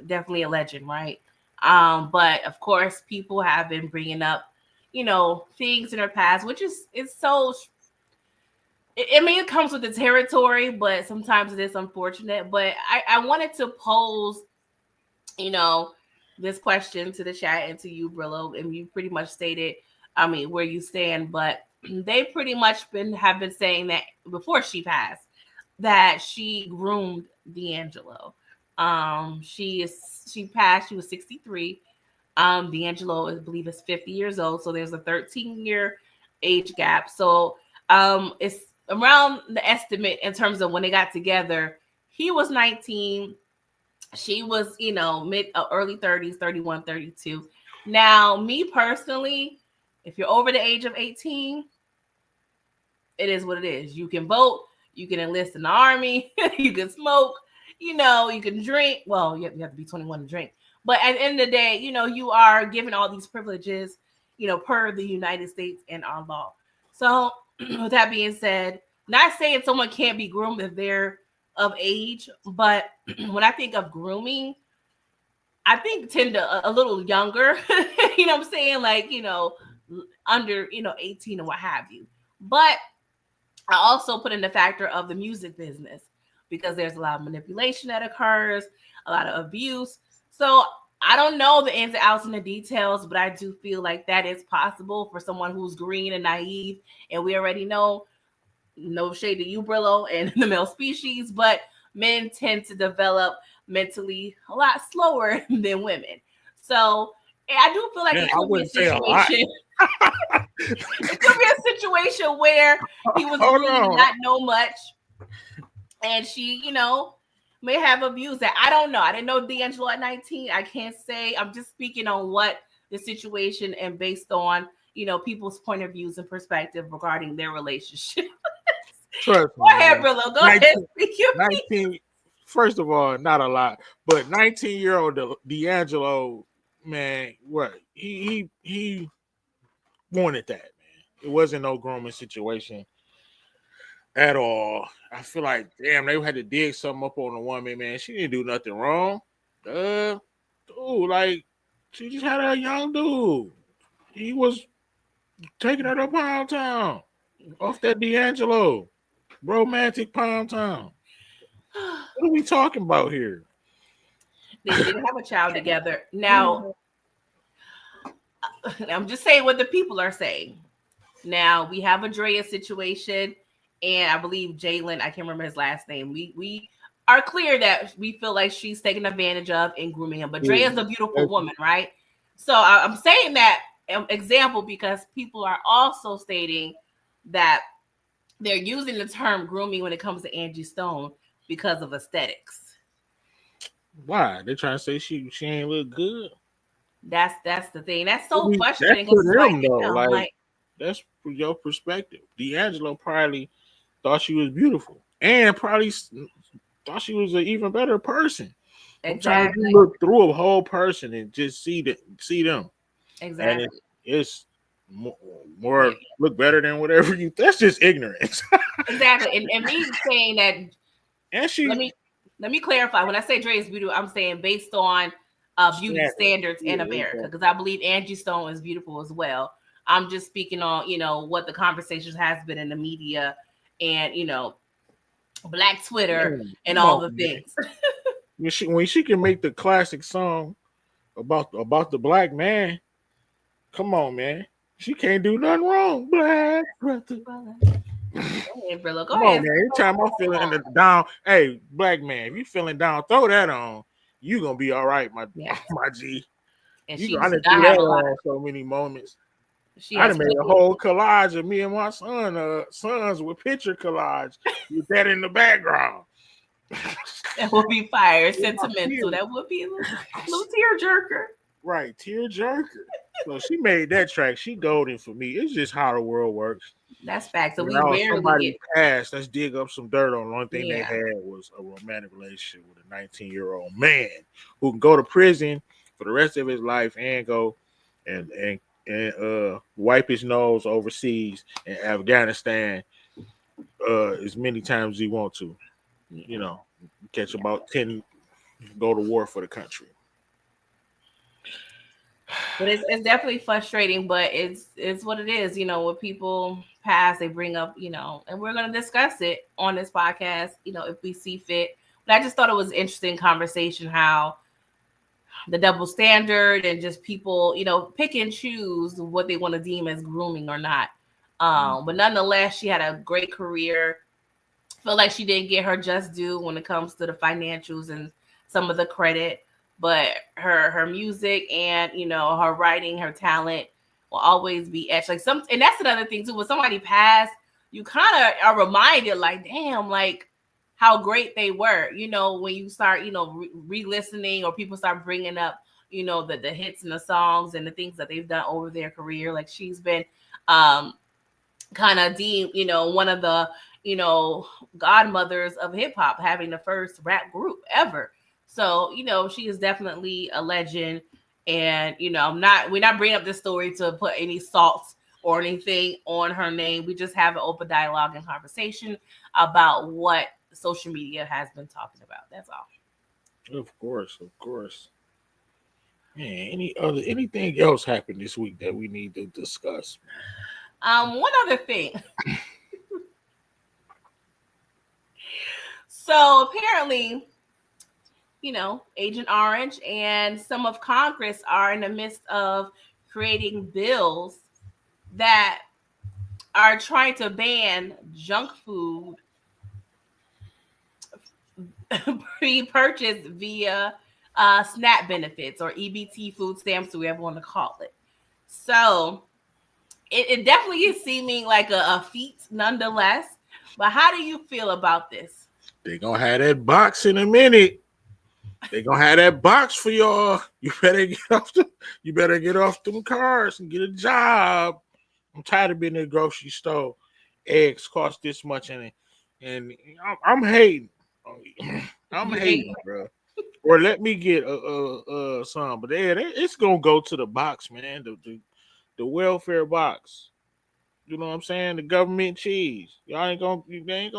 Definitely a legend, right? But of course, people have been bringing up, things in her past, which is it's so. I mean, it comes with the territory, but sometimes it is unfortunate. But I wanted to pose, you know, this question to the chat and to you, Brillo, and you pretty much stated, I mean, where you stand. But they pretty much have been saying that before she passed, that she groomed D'Angelo. She passed. She was 63. D'Angelo, I believe, is 50 years old. So there's a 13-year age gap. So it's around the estimate in terms of when they got together. He was 19. She was, mid early 30s, 31, 32. Now, me personally, if you're over the age of 18, it is what it is. You can vote, you can enlist in the army, you can smoke, you can drink. Well, you have to be 21 to drink. But at the end of the day, you are given all these privileges, per the United States and our law. So, with that being said, not saying someone can't be groomed if they're of age, but when I think of grooming, I think tend to a little younger, you know what I'm saying? Like, under, 18 or what have you. But I also put in the factor of the music business because there's a lot of manipulation that occurs, a lot of abuse. So I don't know the ins and outs and the details, but I do feel like that is possible for someone who's green and naive. And we already know, no shade to you, Brillo, and the male species, but men tend to develop mentally a lot slower than women. So I do feel like Yeah, it I could be a wouldn't say a lot. situation. It could be a situation where he was Hold green and on. not know much, and she, may have abused that. I don't know. I didn't know D'Angelo at 19. I can't say. I'm just speaking on what the situation and based on people's point of views and perspective regarding their relationship. Trust Go me, ahead, man. Brillo. Go ahead. 19, Speak your piece. 19 first of all, not a lot, but 19-year-old D'Angelo, man, what? He wanted that, man. It wasn't no grooming situation at all. I feel like, damn, they had to dig something up on the woman, man. She didn't do nothing wrong. Dude, like, she just had a young dude. He was taking her to Pound Town off that D'Angelo. Romantic Pound Town. What are we talking about here? They did have a child together. Now, I'm just saying what the people are saying. Now we have a Drea situation, and I believe Jalen. I can't remember his last name. We are clear that we feel like she's taken advantage of and grooming him. But Drea is a beautiful woman, right? So I'm saying that example because people are also stating that they're using the term grooming when it comes to Angie Stone because of aesthetics. Why? They trying to say she ain't look good. That's the thing. That's so That's frustrating for because it's like, them though. damn, Like like that's for your perspective. D'Angelo probably thought she was beautiful. and probably thought she was an even better person. Sometimes you Exactly. look through a whole person and just see them, and Exactly. it's Yeah. more look better than whatever you. That's just ignorance. Exactly. And me saying that, And let she, me clarify. When I say Dre is beautiful, I'm saying based on beauty standard. standards in Yeah, America, exactly. because I believe Angie Stone is beautiful as well. I'm just speaking on, what the conversation has been in the media and, Black Twitter Man, and come all on, the man. things. When she can make the classic song about the black man, come on, man. She can't do nothing wrong. Black brother. Go ahead, Brillo. Go Come on, ahead. man. Anytime I'm feeling down, hey, black man, if you feeling down, throw that on. You gonna be all right, my Yes. my G. And I she done I threw have that a lot. on so many moments. She I has done made a plenty. whole collage of me and my sons with picture collage with that in the background. That would be fire, With my sentimental. kids. That would be a little tear jerker. Right, tear jerker. So she made that track. She golden for me. It's just how the world works. That's fact. So When we I was rarely somebody get. passed, let's dig up some dirt on. The only thing they Yeah. had was a romantic relationship with a 19-year-old man who can go to prison for the rest of his life and go and wipe his nose overseas in Afghanistan as many times as he want to. You Yeah. know, catch Yeah. about 10, go to war for the country. But it's definitely frustrating, but it's what it is. When people pass, they bring up, and we're gonna discuss it on this podcast, if we see fit. But I just thought it was interesting conversation how the double standard and just people, pick and choose what they want to deem as grooming or not. But nonetheless, she had a great career. Feel like she didn't get her just due when it comes to the financials and some of the credit, but her music and her writing, her talent will always be etched. Like and that's another thing too. When somebody passed, you kind of are reminded, like, damn, like how great they were. When you start, re-listening or people start bringing up, the hits and the songs and the things that they've done over their career. Like she's been um kind of deemed, one of the, godmothers of hip hop, having the first rap group ever. So, she is definitely a legend. And, we're not bringing up this story to put any salt or anything on her name. We just have an open dialogue and conversation about what social media has been talking about. That's all. Of course, of course. Man, anything else happened this week that we need to discuss? One other thing. So apparently, Agent Orange and some of Congress are in the midst of creating bills that are trying to ban junk food pre-purchased via SNAP benefits or EBT food stamps, whatever you want to call it. So it definitely is seeming like a feat nonetheless. But how do you feel about this? They gonna have that box in a minute. They gonna have that box for y'all. You better get off them cars and get a job. I'm tired of being in the grocery store. Eggs cost this much, and I'm hating. I'm You hate. hating, bro. Or let me get some, but it's gonna go to the box, man. The welfare box. You know what I'm saying? The government cheese. They ain't gonna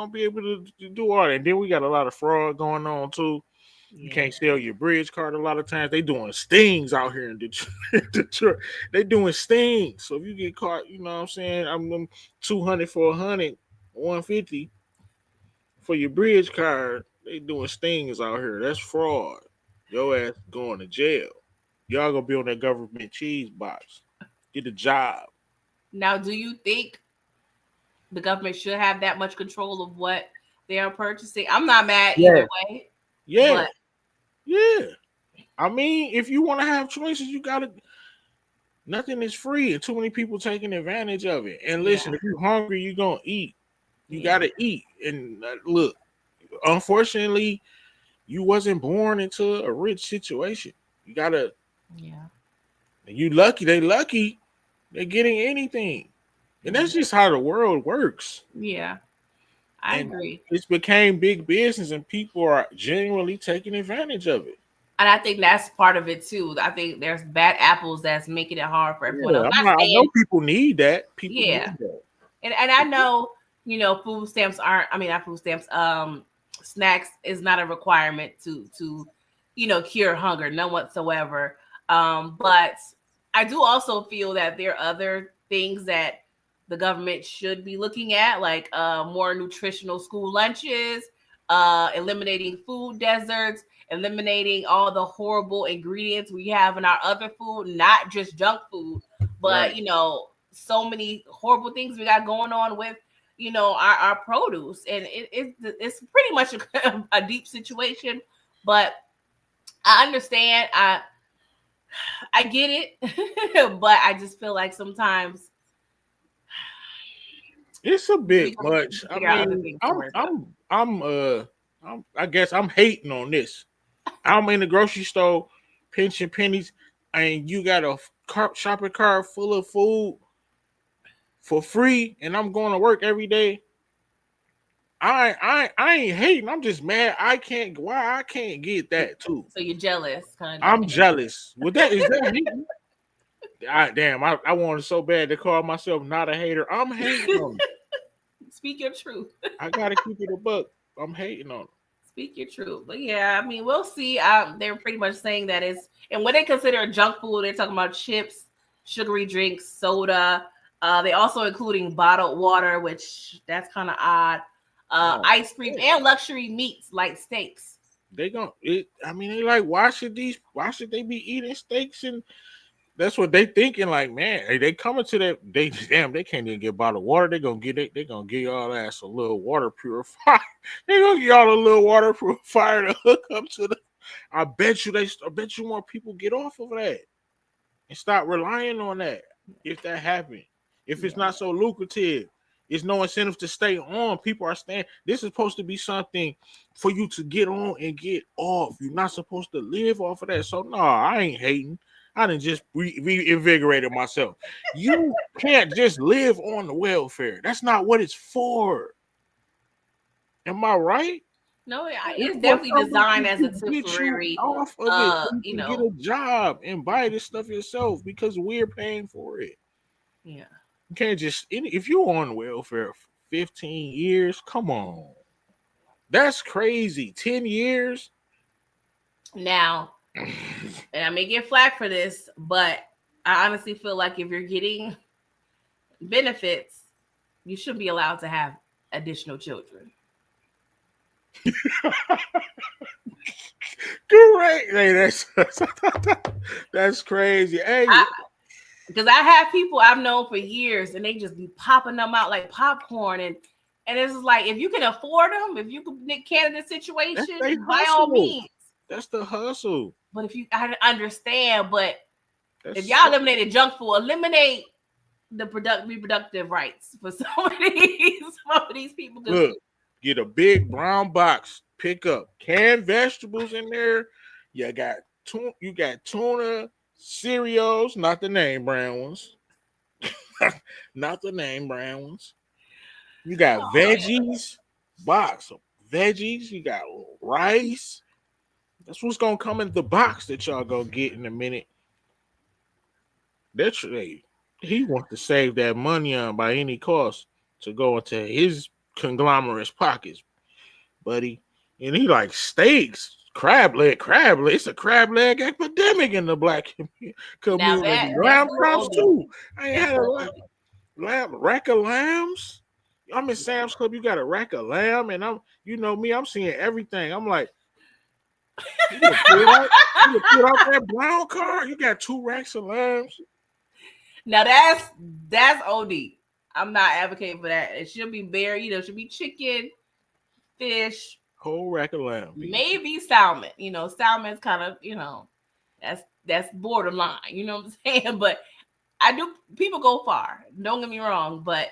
be able to do all that. And then we got a lot of fraud going on too. You Yeah. can't sell your bridge card a lot of times. They doing stings out here in Detroit. Detroit. They doing stings. So if you get caught, you know what I'm saying? I'm them 200 for 100, 150 for your bridge card. They doing stings out here. That's fraud. Your ass going to jail. Y'all gonna be on that government cheese box. Get a job. Now, do you think the government should have that much control of what they are purchasing? I'm not mad Yeah. either way, Yeah. but Yeah. I mean, if you want to have choices, you gotta. Nothing is free, and too many people taking advantage of it. And listen, if you're hungry, you're gonna eat. You yeah, gotta eat. And look, unfortunately, you wasn't born into a rich situation. You gotta. yeah, You lucky. They lucky. They're getting anything, and that's just how the world works. yeah. I And agree. it's became big business, and people are genuinely taking advantage of it. And I think that's part of it too. I think there's bad apples that's making it hard for everyone Yeah, else. I'm Not not, I know saying, people need that. People need yeah. that. And I know, food stamps aren't, I mean, not food stamps, snacks is not a requirement to cure hunger, none whatsoever. But I do also feel that there are other things that the government should be looking at, like more nutritional school lunches, eliminating food deserts, eliminating all the horrible ingredients we have in our other food, not just junk food, but Right. so many horrible things we got going on with our produce, and it's pretty much a deep situation. But I understand, I get it. But I just feel like sometimes It's a we bit gotta much. I figure out other mean, things to worry about. I guess I'm hating on this. I'm in the grocery store pinching pennies, and you got a shopping cart full of food for free, and I'm going to work every day. I ain't hating. I'm just mad. Why I can't get that too. So you're jealous, kind of. I'm jealous. With that, is that hating? Damn, I wanted so bad to call myself not a hater. I'm hating on it. Speak your truth. I gotta keep it a buck. I'm hating on it. Speak your truth. But yeah, I mean, we'll see. They're pretty much saying that it's, and what they consider junk food, they're talking about chips, sugary drinks, soda. They also including bottled water, which that's kind of odd. Oh, Ice cream and luxury meats like steaks. they gon' it. I mean, they like why should they be eating steaks? And that's what they thinking. Like, man, they coming to that. They damn, they can't even get bottled water. They gonna get it. They gonna give y'all ass a little water purifier. They gonna give y'all a little water purifier to hook up to the. I bet you more people get off of that and stop relying on that. If that happens, if it's not so lucrative, it's no incentive to stay on. People are staying. This is supposed to be something for you to get on and get off. You're not supposed to live off of that. So no, I ain't hating. I didn't just reinvigorated myself. You can't just live on the welfare. That's not what it's for. Am I right? No, It's it's for definitely designed somebody as a to get you temporary. off of it so you can get a job and buy this stuff yourself because we're paying for it. Yeah. You can't just if you're on welfare for 15 years, come on. That's crazy. 10 years. Now, and I may get flack for this, but I honestly feel like if you're getting benefits, you should be allowed to have additional children. Great. Hey, that's crazy. Hey, Because I have people I've known for years, and they just be popping them out like popcorn, and it's just like, if you can afford them, if you can the situation, by all means. That's the hustle. But if you, I understand, but if y'all so eliminated junk food, eliminate the reproductive rights for some of these people. Look, get a big brown box, pick up canned vegetables in there. You got tuna, cereals, not the name brand ones. Not the name brand ones. You got veggies, box of veggies. You got rice. That's what's gonna come in the box that y'all gonna get in a minute. That's he wants to save that money on by any cost to go into his conglomerate's pockets, buddy. And he like steaks, crab leg. It's a crab leg epidemic in the black community. Lamb chops too. I ain't had a rack of lambs. I'm in Sam's Club. You got a rack of lamb, and I'm seeing everything. I'm like, you put out that brown card. You got 2 racks of lambs. Now that's OD. I'm not advocating for that. It should be it should be chicken, fish, whole rack of lamb. Maybe salmon. Salmon's kind of, that's borderline. You know what I'm saying? But people go far. Don't get me wrong, but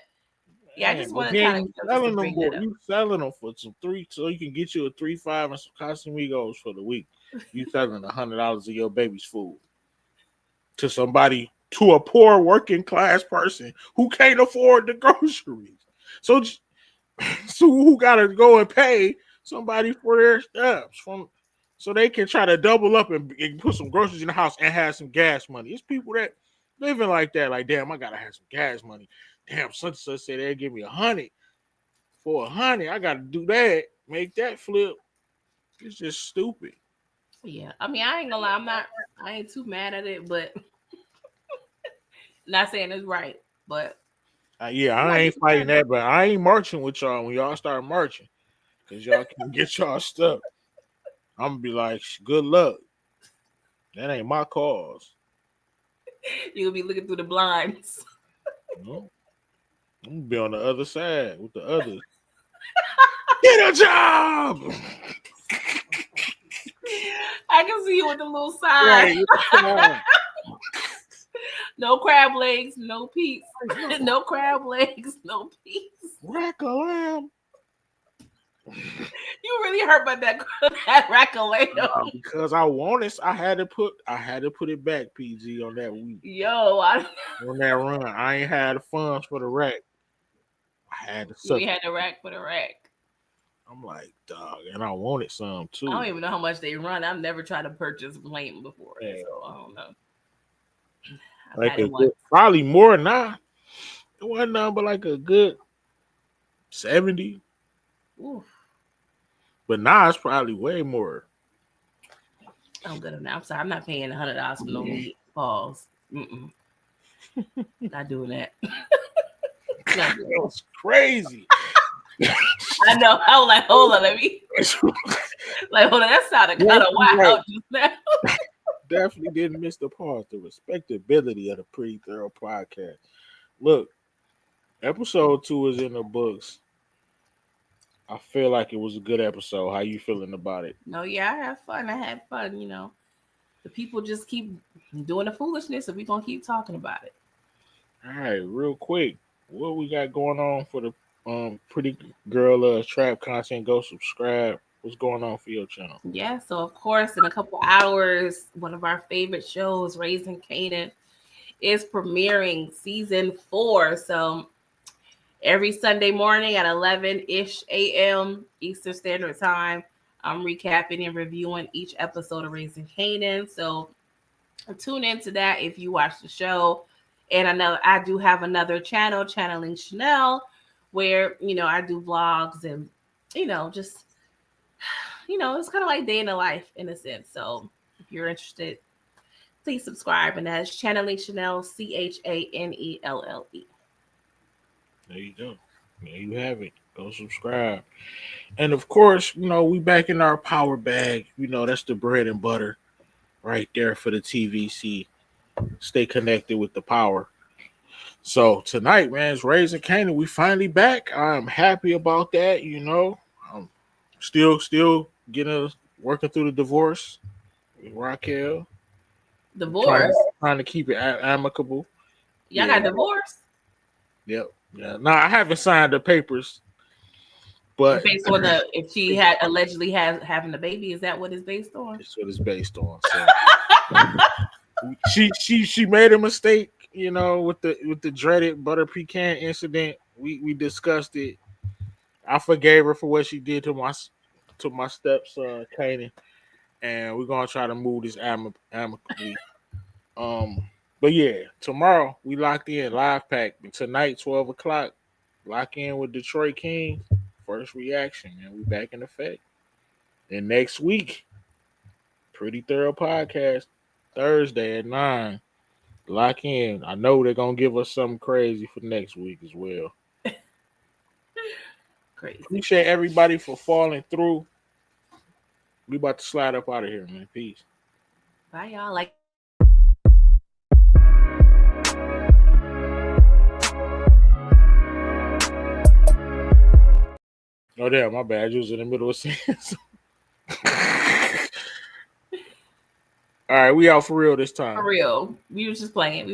yeah, I just want to kind of selling them. You selling them for some 3, so you can get you a 3-5 and some Casamigos for the week. You selling $100 of your baby's food to a poor working class person who can't afford the groceries. So So who gotta go and pay somebody for their steps so they can try to double up and put some groceries in the house and have some gas money. It's people that living like that. Like, damn, I gotta have some gas money. Damn, such and such said they'll give me $100 for $100. I gotta do that, make that flip. It's just stupid. Yeah, I mean, I ain't gonna lie, I ain't too mad at it, but not saying it's right, but Yeah, I ain't fighting that, but I ain't marching with y'all when y'all start marching, because y'all can get y'all stuff. I'm gonna be like, good luck. That ain't my cause. You'll be looking through the blinds. No. I'm gonna be on the other side with the others. Get a job. I can see you with the little sign. Right. No crab legs, no peace. No crab legs, no peace. Rack a lamb. You really hurt by that rack of lamb. Because I wanted, I had to put it back, PG, on that week. Yo, on that run, I ain't had the funds for the rack. I had to. We had the rack for the rack. I'm like, dog, and I wanted some too. I don't even know how much they run. I've never tried to purchase lamb before, so I don't know. Like probably more now. It wasn't nothing but like a good 70. Oof. But now it's probably way more. I'm good on that. I'm sorry, I'm not paying $100 for no meat balls. Not doing that. That's crazy. I know. I was like, hold on, let me. Like, hold on, that sounded kind of wild just now. Definitely didn't miss the pause. The respectability of the Pretty Thorough podcast. Look, episode 2 is in the books. I feel like it was a good episode. How you feeling about it? No, yeah, I had fun. You know. The people just keep doing the foolishness, so we're gonna keep talking about it. All right, real quick. What we got going on for the Pretty Girl Trap content? Go subscribe. What's going on for your channel? Yeah, so of course, in a couple hours, one of our favorite shows, Raising Kanan, is premiering season 4. So every Sunday morning at 11-ish a.m. Eastern Standard Time, I'm recapping and reviewing each episode of Raising Kanan. So tune into that if you watch the show. And I do have another channel, Channeling Chanel, where, I do vlogs and, just, it's kind of like day in the life in a sense. So if you're interested, please subscribe. And that's Channeling Chanel, Chanelle. There you go. There you have it. Go subscribe. And of course, we back in our power bag. That's the bread and butter right there for the TVC. Stay connected with the power. So tonight, man, it's Raising Kanan. We finally back. I'm happy about that. I'm still working through the divorce with Raquel. Divorce? Trying to keep it amicable. Y'all got divorced? Yep. Yeah. No, I haven't signed the papers. But based on if she had allegedly having the baby, is that what it's based on? That's what it's based on. So she made a mistake, with the dreaded butter pecan incident. We discussed it. I forgave her for what she did to my stepson Kanan, and we're gonna try to move this amicably. But yeah, tomorrow we locked in live pack. Tonight 12 o'clock, lock in with Detroit King. First reaction, man. We back in effect. And next week, Pretty Thorough podcast, Thursday at 9. Lock in. I know they're gonna give us something crazy for next week as well. Crazy. Appreciate everybody for falling through. We about to slide up out of here, man. Peace. Bye, y'all. Oh, damn, my bad. You was in the middle of saying All right, we out for real this time. For real. We were just playing.